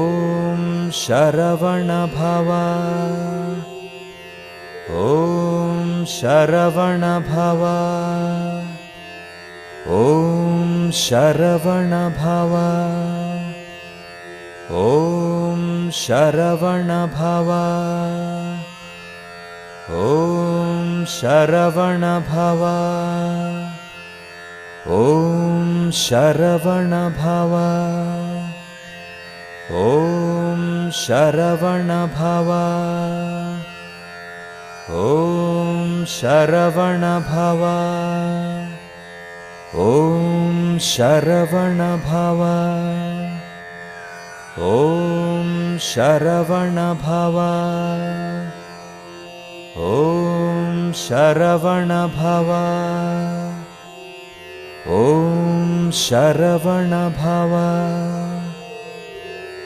ॐ शरवण भव। ॐ शरवण भव। ॐ शरवण भव। ॐ शरवण भव। ॐ शरवण भव। ॐ शरवण भव। ॐ शरवण भव। ॐ शरवण भव। ॐ शरवण भव। ॐ शरवण भव। ॐ शरवण भव। ॐ शरवण भव।